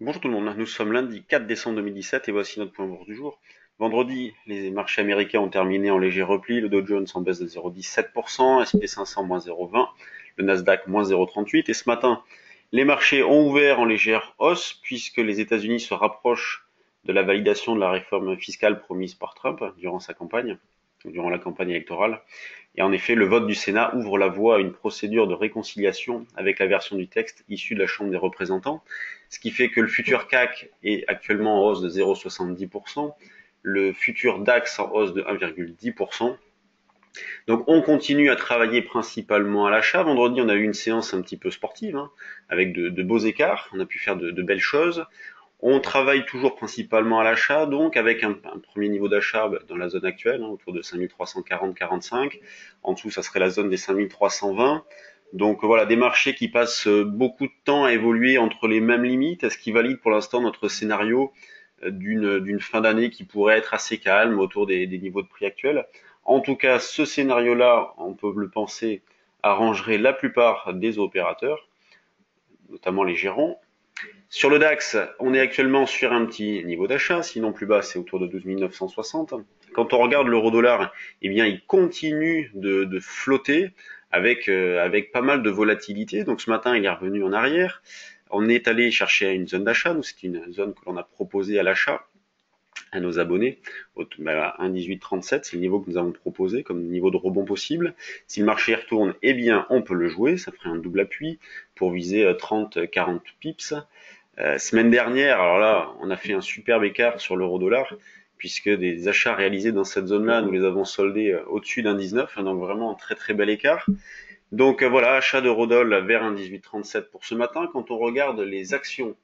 Bonjour tout le monde, nous sommes lundi 4 décembre 2017 et voici notre point bourse du jour. Vendredi, les marchés américains ont terminé en léger repli, le Dow Jones en baisse de 0,17%, S&P 500 moins 0,20%, le Nasdaq moins 0,38%. Et ce matin, les marchés ont ouvert en légère hausse puisque les États-Unis se rapprochent de la validation de la réforme fiscale promise par Trump durant la campagne électorale. Et en effet, le vote du Sénat ouvre la voie à une procédure de réconciliation avec la version du texte issue de la Chambre des représentants, ce qui fait que le futur CAC est actuellement en hausse de 0,70%, le futur DAX en hausse de 1,10%. Donc on continue à travailler principalement à l'achat. Vendredi, on a eu une séance un petit peu sportive, avec de beaux écarts. On a pu faire de belles choses. On travaille toujours principalement à l'achat, donc avec un premier niveau d'achat dans la zone actuelle, autour de 5340-45. En dessous, ça serait la zone des 5320. Donc voilà, des marchés qui passent beaucoup de temps à évoluer entre les mêmes limites, ce qui valide pour l'instant notre scénario d'une fin d'année qui pourrait être assez calme autour des niveaux de prix actuels. En tout cas, ce scénario-là, on peut le penser, arrangerait la plupart des opérateurs, notamment les gérants. Sur le DAX, on est actuellement sur un petit niveau d'achat, sinon plus bas, c'est autour de 12 960. Quand on regarde l'euro-dollar, eh bien, il continue de flotter avec pas mal de volatilité. Donc ce matin, il est revenu en arrière. On est allé chercher une zone d'achat. Nous, c'est une zone que l'on a proposée à l'achat à nos abonnés. 1,1837, c'est le niveau que nous avons proposé comme niveau de rebond possible. Si le marché retourne, eh bien, on peut le jouer. Ça ferait un double appui pour viser 30-40 pips. Semaine dernière, alors là, on a fait un superbe écart sur l'euro-dollar, puisque des achats réalisés dans cette zone-là, nous les avons soldés au-dessus d'un 19, donc vraiment un très très bel écart. Donc voilà, achat d'eurodoll vers un 18,37 pour ce matin. Quand on regarde les actions,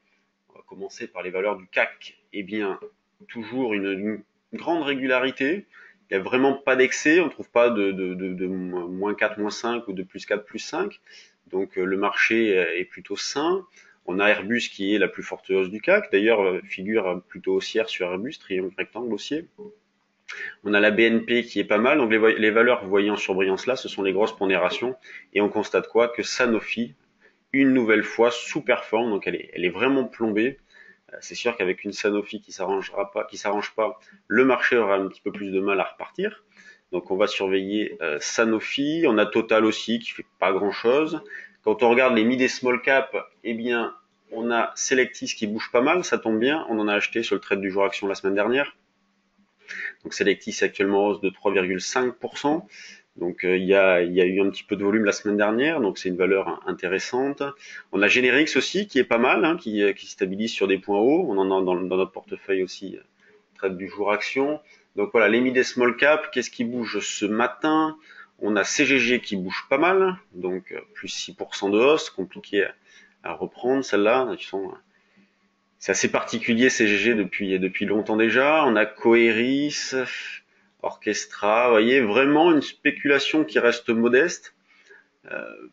on va commencer par les valeurs du CAC, eh bien, toujours une grande régularité. Il n'y a vraiment pas d'excès, on ne trouve pas de moins 4, moins 5 ou de plus 4, plus 5. Donc le marché est plutôt sain. On a Airbus qui est la plus forte hausse du CAC, d'ailleurs figure plutôt haussière sur Airbus, triangle rectangle haussier. On a la BNP qui est pas mal, donc les valeurs que vous voyez en surbrillance là, ce sont les grosses pondérations, et on constate quoi? Que Sanofi, une nouvelle fois, sous-performe, donc elle est vraiment plombée. C'est sûr qu'avec une Sanofi qui s'arrange pas, le marché aura un petit peu plus de mal à repartir. Donc on va surveiller Sanofi. On a Total aussi qui fait pas grand chose. Quand on regarde les mid et small cap, eh bien on a Selectis qui bouge pas mal, ça tombe bien. On en a acheté sur le trade du jour action la semaine dernière. Donc Selectis est actuellement en hausse de 3,5%. Donc il y a eu un petit peu de volume la semaine dernière, donc c'est une valeur intéressante. On a Generix aussi qui est pas mal, qui stabilise sur des points hauts. On en a dans notre portefeuille aussi, trade du jour action. Donc voilà, les mid et small cap, qu'est-ce qui bouge ce matin? On a CGG qui bouge pas mal, donc plus 6% de hausse, compliqué à reprendre celle-là. C'est assez particulier CGG depuis longtemps déjà. On a Coeris, Orchestra, vous voyez, vraiment une spéculation qui reste modeste.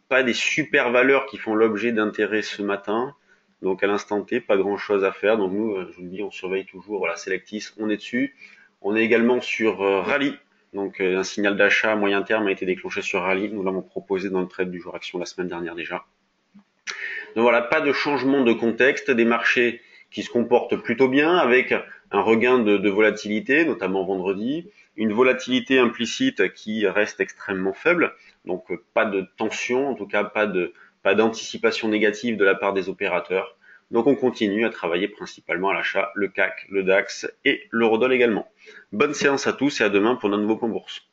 Pas des super valeurs qui font l'objet d'intérêt ce matin. Donc à l'instant T, pas grand chose à faire. Donc nous, je vous le dis, on surveille toujours. Voilà, Selectis, on est dessus. On est également sur Rallye. Donc un signal d'achat à moyen terme a été déclenché sur Rallye. Nous l'avons proposé dans le trade du jour action la semaine dernière déjà. Donc voilà, pas de changement de contexte, des marchés qui se comportent plutôt bien avec un regain de volatilité, notamment vendredi, une volatilité implicite qui reste extrêmement faible, donc pas de tension, en tout cas pas d'anticipation négative de la part des opérateurs. Donc on continue à travailler principalement à l'achat, le CAC, le DAX et l'eurodoll également. Bonne séance à tous et à demain pour notre nouveau point bourse.